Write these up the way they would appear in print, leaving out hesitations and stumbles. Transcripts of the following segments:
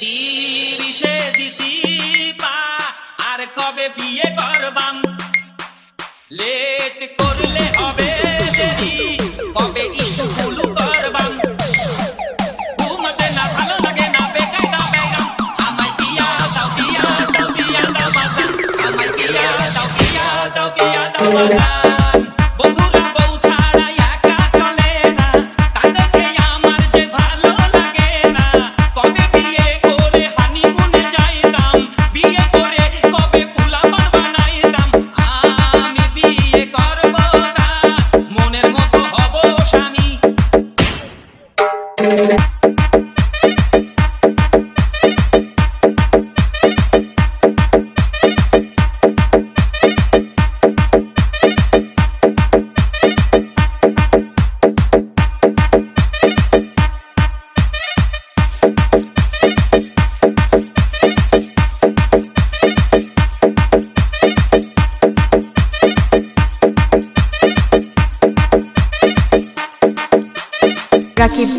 তিরিশে দিছি পা আর কবে বিয়ে করবাম লেট করলে হবে দেরি কবে স্কুল করবাম ঘুম আসে না ভালো লাগে না বেকায়দা বেগাম আমায় দিয়া দাও দিয়া দাও দিয়া দাও বাজান আমায় দিয়া দাও দিয়া দাও দিয়া দাও বাজান বন্ধুরা বউ ছাড়া একা চলে না তাদেরকে আমার যে ভালো লাগে না কবে বিয়ে করে হানিমুনে যাইতাম বিয়ে করে কবে পোলাপান বানাইতাম আমি বিয়ে করব না মনের মতো হব স্বামী রাকিব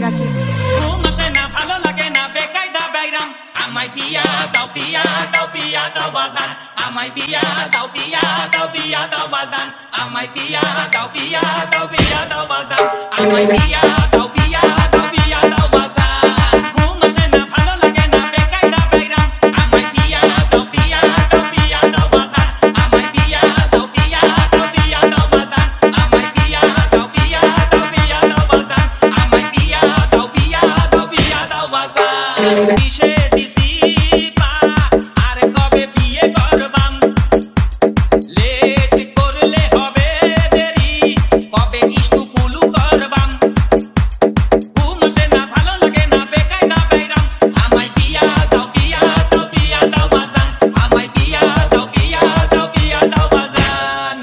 রাকিব ঘুম আসে না ভালো লাগে না বেকায়দা বাইরাম আমায় বিয়া দাও বিয়া দাও বিয়া দাও বাজান আমায় বিয়া দাও বিয়া দাও বিয়া দাও বাজান আমায় বিয়া দাও বিয়া দাও বিয়া দাও বাজান আমায় বিয়া দাও বিয়া দাও বিয়া দাও বাজান ঘুম আসে না ভালো লাগে না বেকায়দা বাইরাম আমায় বিয়া দাও বিয়া দাও বিয়া দাও বাজান আমায় বিয়া দাও বিয়া দাও বিয়া দাও বাজান আমায় বিয়া দাও বিয়া দাও বিয়া দাও বাজান আমায় বিয়া দাও বিয়া দাও বিয়া দাও বাজান কিসে দিছি পা আর কবে বিয়ে করবাম লেট করলে হবে দেরি কবে স্কুল করবাম ঘুম আসে না ভালো লাগে না বেকায়দা বাইরাম আমায় বিয়া দাও বিয়া দাও বিয়া দাও বাজান আমায় বিয়া দাও বিয়া দাও বিয়া দাও বাজান